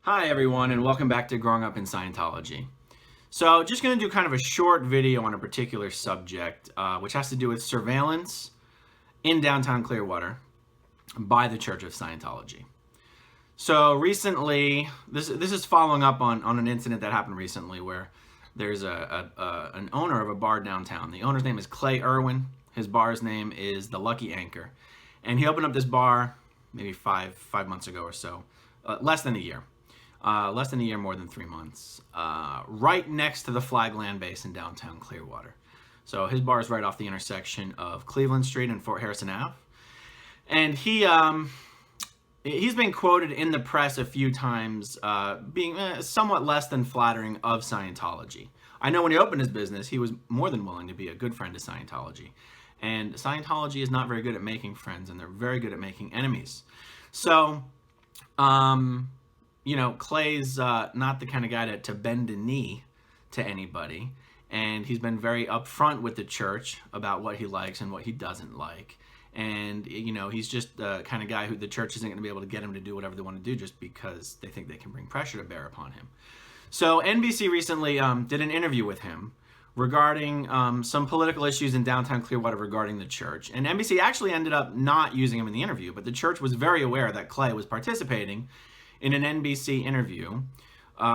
Hi everyone, and welcome back to Growing Up in Scientology. So just going to do kind of a short video on a particular subject, which has to do with surveillance in downtown Clearwater by the Church of Scientology. So recently, this is following up on an incident that happened recently where there's an owner of a bar downtown. The owner's name is Clay Irwin. His bar's name is the Lucky Anchor. And he opened up this bar maybe five months ago or so, less than a year. More than 3 months, right next to the Flag Land Base in downtown Clearwater. So his bar is right off the intersection of Cleveland Street and Fort Harrison Ave. And he's been quoted in the press a few times being somewhat less than flattering of Scientology. I know when he opened his business, he was more than willing to be a good friend to Scientology. And Scientology is not very good at making friends, and they're very good at making enemies. So, Clay's not the kind of guy to bend a knee to anybody, and he's been very upfront with the church about what he likes and what he doesn't like. And, he's just the kind of guy who the church isn't going to be able to get him to do whatever they want to do just because they think they can bring pressure to bear upon him. So NBC recently did an interview with him regarding some political issues in downtown Clearwater regarding the church. And NBC actually ended up not using him in the interview, but the church was very aware that Clay was participating in an NBC interview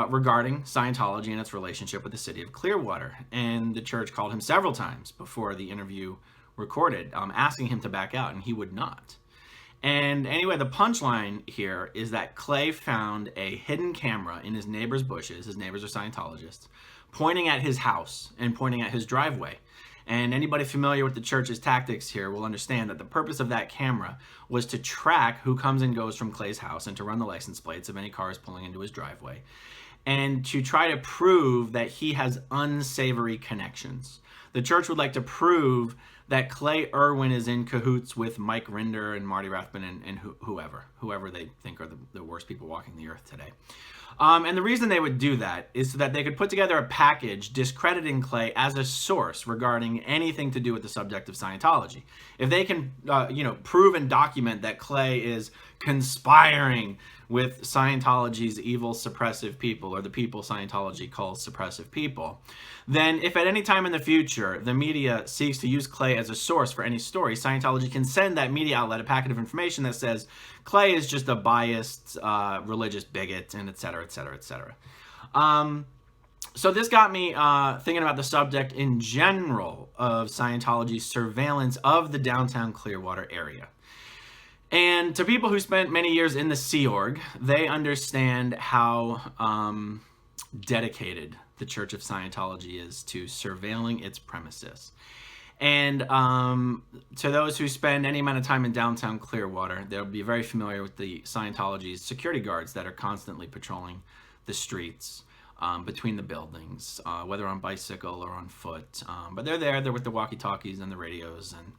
regarding Scientology and its relationship with the city of Clearwater. And the church called him several times before the interview recorded, asking him to back out, and he would not. And anyway, the punchline here is that Clay found a hidden camera in his neighbor's bushes, his neighbors are Scientologists, pointing at his house and pointing at his driveway. And anybody familiar with the church's tactics here will understand that the purpose of that camera was to track who comes and goes from Clay's house and to run the license plates of any cars pulling into his driveway, and to try to prove that he has unsavory connections. The church would like to prove that Clay Irwin is in cahoots with Mike Rinder and Marty Rathbun and whoever they think are the worst people walking the earth today. And the reason they would do that is so that they could put together a package discrediting Clay as a source regarding anything to do with the subject of Scientology. If they can, prove and document that Clay is conspiring with Scientology's evil suppressive people, or the people Scientology calls suppressive people, then if at any time in the future the media seeks to use Clay as a source for any story, Scientology can send that media outlet a packet of information that says Clay is just a biased religious bigot, and et cetera, et cetera, et cetera. So this got me thinking about the subject in general of Scientology's surveillance of the downtown Clearwater area. And to people who spent many years in the Sea Org, they understand how dedicated the Church of Scientology is to surveilling its premises. And to those who spend any amount of time in downtown Clearwater, they'll be very familiar with the Scientology's security guards that are constantly patrolling the streets between the buildings, whether on bicycle or on foot. But they're with the walkie-talkies and the radios, and,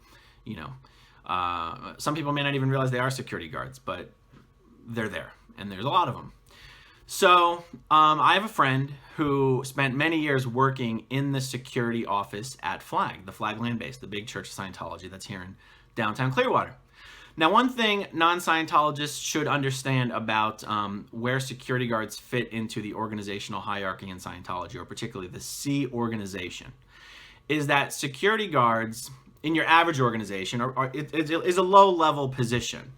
some people may not even realize they are security guards, but they're there, and there's a lot of them. So I have a friend who spent many years working in the security office at Flag, the Flag Land Base, the big Church of Scientology that's here in downtown Clearwater. Now, one thing non-Scientologists should understand about where security guards fit into the organizational hierarchy in Scientology, or particularly the Sea organization, is that security guards in your average organization is a low-level position.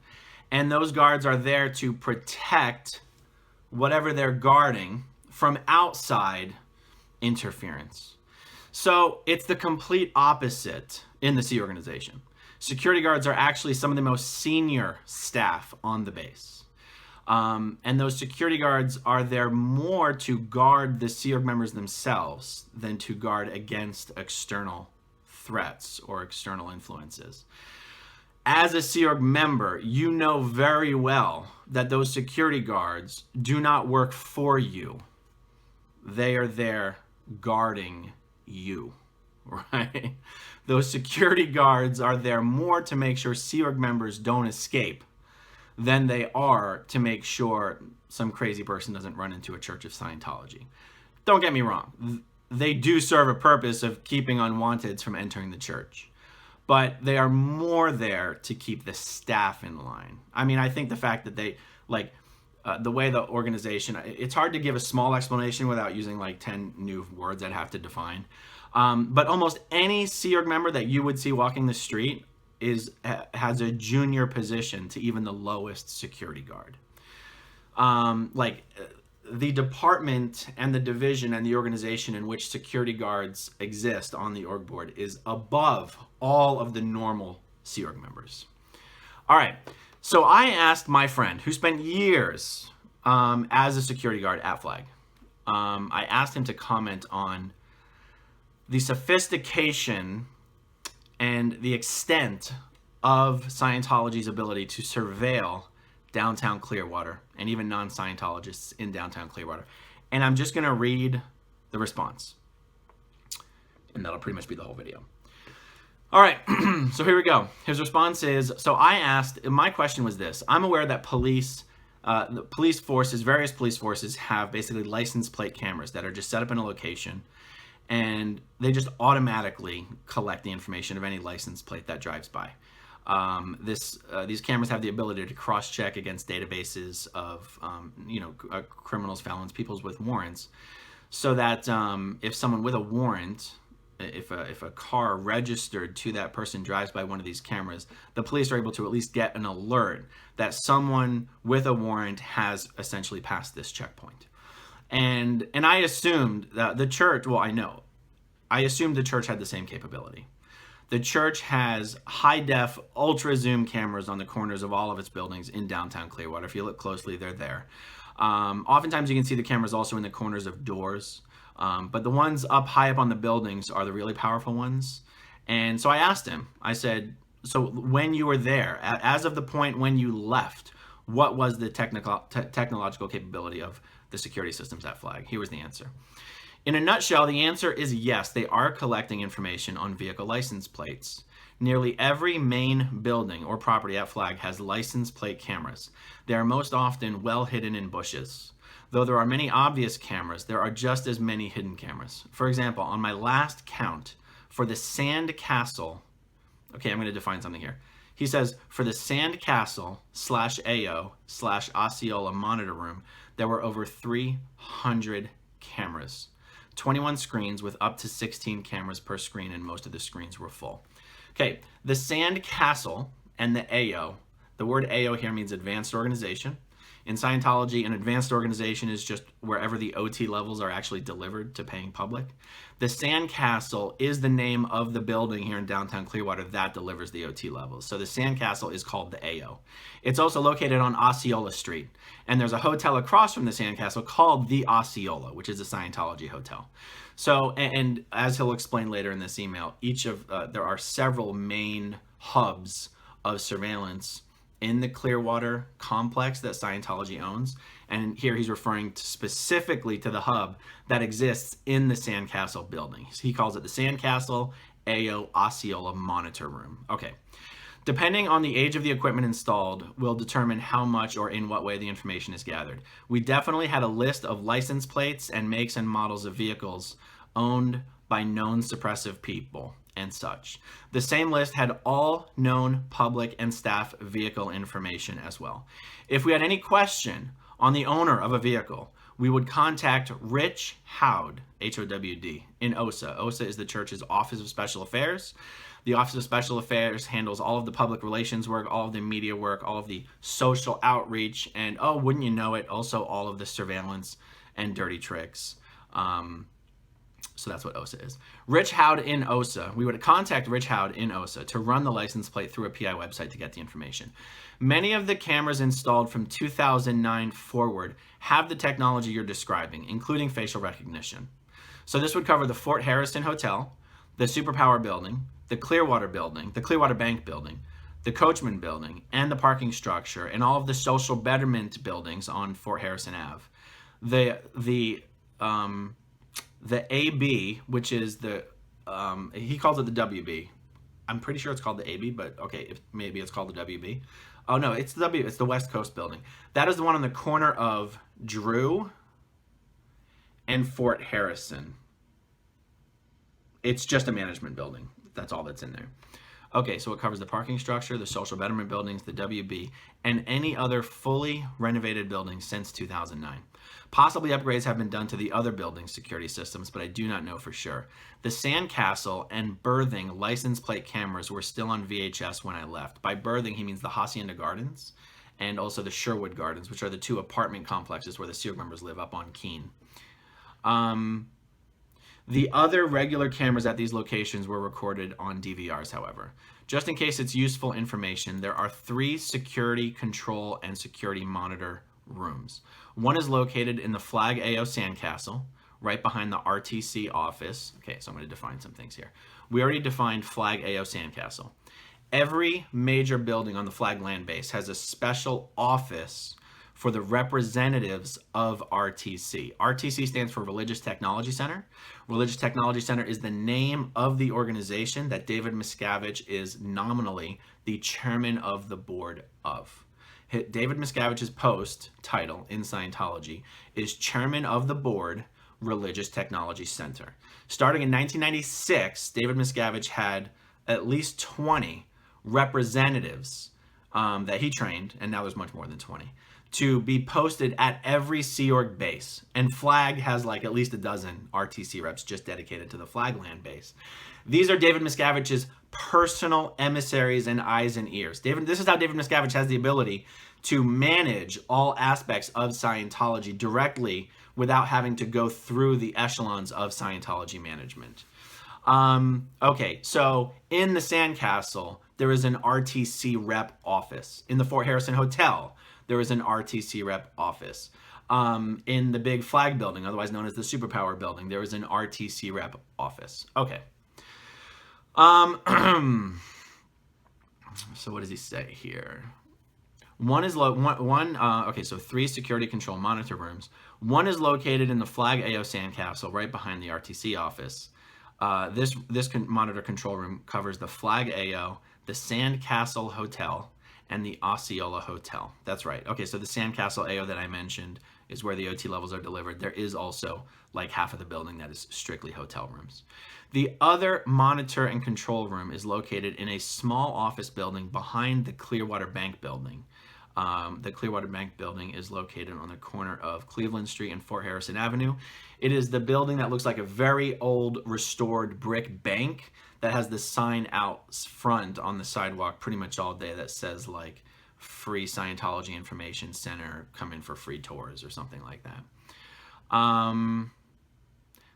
And those guards are there to protect whatever they're guarding from outside interference. So it's the complete opposite in the Sea organization. Security guards are actually some of the most senior staff on the base. And those security guards are there more to guard the Sea Org members themselves than to guard against external threats or external influences. As a Sea Org member, you know very well that those security guards do not work for you. They are there guarding you, right? Those security guards are there more to make sure Sea Org members don't escape than they are to make sure some crazy person doesn't run into a Church of Scientology. Don't get me wrong. They do serve a purpose of keeping unwanteds from entering the church, but they are more there to keep the staff in line. I mean, I think the fact that they, the way the organization, it's hard to give a small explanation without using like 10 new words I'd have to define. But almost any Sea Org member that you would see walking the street has a junior position to even the lowest security guard. The department and the division and the organization in which security guards exist on the org board is above all of the normal Sea Org members. All right, so I asked my friend who spent years as a security guard at Flag. I asked him to comment on the sophistication and the extent of Scientology's ability to surveil downtown Clearwater and even non-Scientologists in downtown Clearwater. And I'm just going to read the response. And that'll pretty much be the whole video. All right, so here we go. His response is, so I asked, my question was this. I'm aware that the police forces, various police forces have basically license plate cameras that are just set up in a location, and they just automatically collect the information of any license plate that drives by. These cameras have the ability to cross-check against databases of, criminals, felons, people with warrants, so that if someone with a warrant, if a car registered to that person drives by one of these cameras, the police are able to at least get an alert that someone with a warrant has essentially passed this checkpoint. And I assumed that the church, I assumed the church had the same capability. The church has high-def, ultra-zoom cameras on the corners of all of its buildings in downtown Clearwater. If you look closely, they're there. Oftentimes, you can see the cameras also in the corners of doors. But the ones high up on the buildings are the really powerful ones. And so I asked him, I said, so when you were there, as of the point when you left, what was the technological capability of the security systems at Flag? Here was the answer. In a nutshell, the answer is yes, they are collecting information on vehicle license plates. Nearly every main building or property at Flag has license plate cameras. They are most often well hidden in bushes. Though there are many obvious cameras, there are just as many hidden cameras. For example, on my last count for the Sand Castle, okay, I'm going to define something here. He says, for the Sand Castle /AO/Osceola monitor room, there were over 300 cameras. 21 screens with up to 16 cameras per screen, and most of the screens were full. Okay, the Sand Castle and the AO. The word AO here means advanced organization. In Scientology, an advanced organization is just wherever the OT levels are actually delivered to paying public. The Sand Castle is the name of the building here in downtown Clearwater that delivers the OT levels. So the Sand Castle is called the AO. It's also located on Osceola Street. And there's a hotel across from the Sand Castle called the Osceola, which is a Scientology hotel. So, and as he'll explain later in this email, there are several main hubs of surveillance in the Clearwater complex that Scientology owns. And here he's referring specifically to the hub that exists in the Sand Castle building. He calls it the Sand Castle AO Osceola Monitor Room. Okay. Depending on the age of the equipment installed will determine how much or in what way the information is gathered. We definitely had a list of license plates and makes and models of vehicles owned by known suppressive people and such. The same list had all known public and staff vehicle information as well. If we had any question on the owner of a vehicle, we would contact Rich Howd, H-O-W-D, in OSA. OSA is the church's Office of Special Affairs. The Office of Special Affairs handles all of the public relations work, all of the media work, all of the social outreach, and oh, wouldn't you know it, also all of the surveillance and dirty tricks. So that's what OSA is. Rich Howd in OSA. We would contact Rich Howd in OSA to run the license plate through a PI website to get the information. Many of the cameras installed from 2009 forward have the technology you're describing, including facial recognition. So this would cover the Fort Harrison Hotel, the Superpower Building, the Clearwater Building, the Clearwater Bank Building, the Coachman Building, and the parking structure, and all of the social betterment buildings on Fort Harrison Ave. The AB, which is he calls it the WB. I'm pretty sure it's called the AB, but okay, maybe it's called the WB. Oh no, it's the W. It's the West Coast Building. That is the one on the corner of Drew and Fort Harrison. It's just a management building. That's all that's in there. Okay, so it covers the parking structure, the social betterment buildings, the WB, and any other fully renovated buildings since 2009. Possibly upgrades have been done to the other building security systems, but I do not know for sure. The Sandcastle and Berthing license plate cameras were still on VHS when I left. By Berthing, he means the Hacienda Gardens and also the Sherwood Gardens, which are the 2 apartment complexes where the Seer members live up on Keene. The other regular cameras at these locations were recorded on DVRs, however. Just in case it's useful information, there are 3 security control and security monitor rooms. One is located in the Flag AO Sandcastle, right behind the RTC office. Okay, so I'm going to define some things here. We already defined Flag AO Sandcastle. Every major building on the Flag land base has a special office for the representatives of RTC. RTC stands for Religious Technology Center. Religious Technology Center is the name of the organization that David Miscavige is nominally the chairman of the board of. David Miscavige's post title in Scientology is Chairman of the Board, Religious Technology Center. Starting in 1996, David Miscavige had at least 20 representatives that he trained, and now there's much more than 20, to be posted at every Sea Org base. And Flag has like at least a dozen RTC reps just dedicated to the Flag land base. These are David Miscavige's personal emissaries and eyes and ears. This is how David Miscavige has the ability to manage all aspects of Scientology directly without having to go through the echelons of Scientology management. Okay, so in the Sandcastle, there is an RTC rep office. In the Fort Harrison Hotel, there is an RTC rep office. In the big Flag building, otherwise known as the Superpower building, there is an RTC rep office. Okay. So what does he say here? Okay, so 3 security control monitor rooms. One is located in the Flag AO Sandcastle, right behind the RTC office. This monitor control room covers the Flag AO, the Sandcastle Hotel, and the Osceola Hotel. That's right. Okay, so the Sandcastle AO that I mentioned is where the OT levels are delivered. There is also like half of the building that is strictly hotel rooms. The other monitor and control room is located in a small office building behind the Clearwater Bank building. The Clearwater Bank building is located on the corner of Cleveland Street and Fort Harrison Avenue. It is the building that looks like a very old restored brick bank that has the sign out front on the sidewalk pretty much all day that says like free Scientology Information Center, come in for free tours or something like that.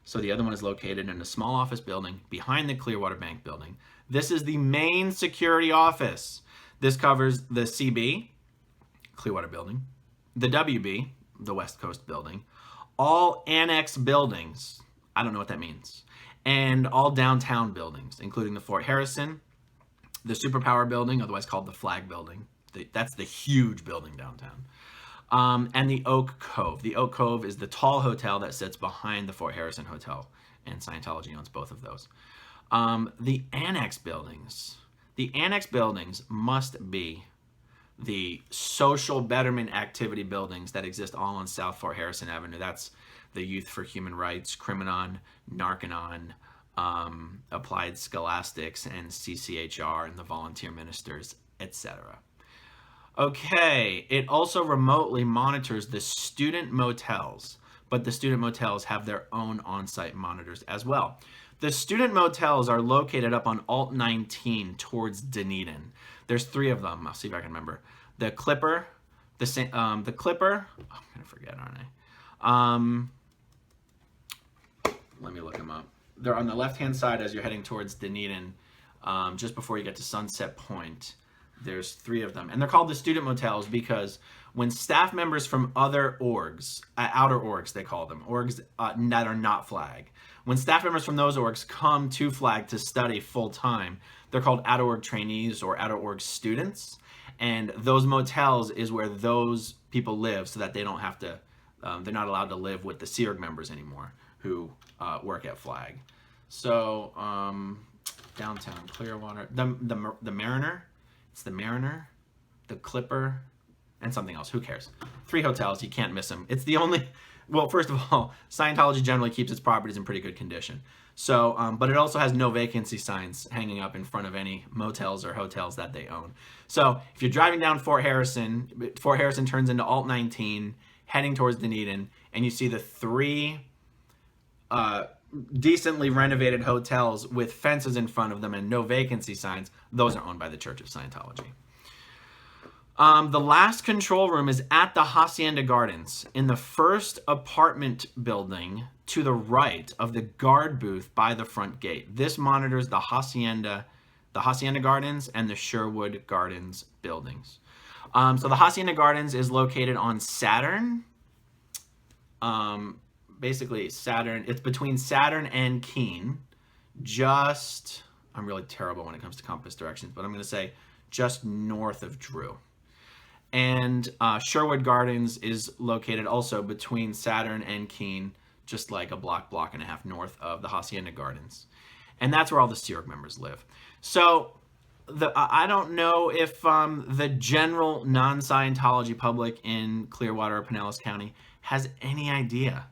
So the other one is located in a small office building behind the Clearwater Bank building. This is the main security office. This covers the CB, Clearwater building, the WB, the West Coast building, all annex buildings, I don't know what that means, and all downtown buildings, including the Fort Harrison, the Superpower building, otherwise called the Flag building. That's the huge building downtown. And the Oak Cove. The Oak Cove is the tall hotel that sits behind the Fort Harrison Hotel, and Scientology owns both of those. The annex buildings. The annex buildings must be the social betterment activity buildings that exist all on South Fort Harrison Avenue. That's the Youth for Human Rights, Criminon, Narcanon, Applied Scholastics, and CCHR, and the Volunteer Ministers, etc. Okay, it also remotely monitors the student motels, but the student motels have their own on-site monitors as well. The student motels are located up on Alt 19 towards Dunedin. There's 3 of them. I'll see if I can remember. The Clipper, the Clipper. Oh, I'm gonna forget, aren't I? Let me look them up. They're on the left-hand side as you're heading towards Dunedin, just before you get to Sunset Point. There's 3 of them, and they're called the student motels because when staff members from other orgs, outer orgs they call them, orgs that are not Flag, when staff members from those orgs come to Flag to study full-time, they're called outer org trainees or outer org students, and those motels is where those people live so that they don't have to, they're not allowed to live with the Sea Org members anymore who work at Flag. So downtown Clearwater, the Mariner. It's the Mariner, the Clipper, and something else. Who cares? 3 hotels. You can't miss them. It's the only well, first of all, Scientology generally keeps its properties in pretty good condition. So, but it also has no vacancy signs hanging up in front of any motels or hotels that they own. So if you're driving down Fort Harrison turns into Alt 19, heading towards Dunedin, and you see the three decently renovated hotels with fences in front of them and no vacancy signs, those are owned by the Church of Scientology. The last control room is at the Hacienda Gardens in the first apartment building to the right of the guard booth by the front gate. This monitors the Hacienda Gardens and the Sherwood Gardens buildings. So the Hacienda Gardens is located on Saturn. Basically Saturn, it's between Saturn and Keene. I'm really terrible when it comes to compass directions, but I'm going to say just north of Drew. And Sherwood Gardens is located also between Saturn and Keene, just like a block and a half north of the Hacienda Gardens. And that's where all the Seer members live. So I don't know if the general non-Scientology public in Clearwater or Pinellas County has any idea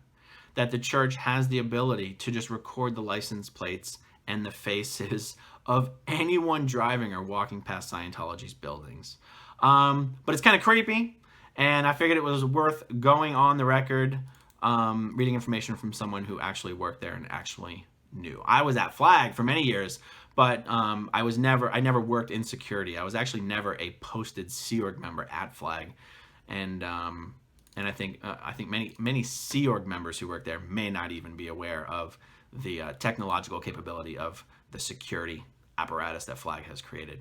that the church has the ability to just record the license plates and the faces of anyone driving or walking past Scientology's buildings. But it's kind of creepy, and I figured it was worth going on the record, reading information from someone who actually worked there and actually knew. I was at Flag for many years, but I never worked in security. I was actually never a posted Sea Org member at Flag, and I think many Sea Org members who work there may not even be aware of the technological capability of the security apparatus that Flag has created.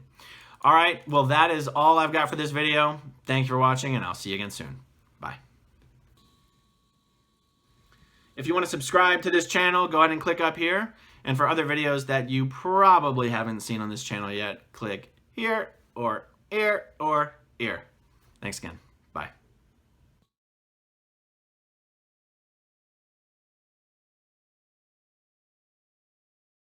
All right, well, that is all I've got for this video. Thanks for watching, and I'll see you again soon. Bye. If you want to subscribe to this channel, go ahead and click up here. And for other videos that you probably haven't seen on this channel yet, click here or here or here. Thanks again. Bye.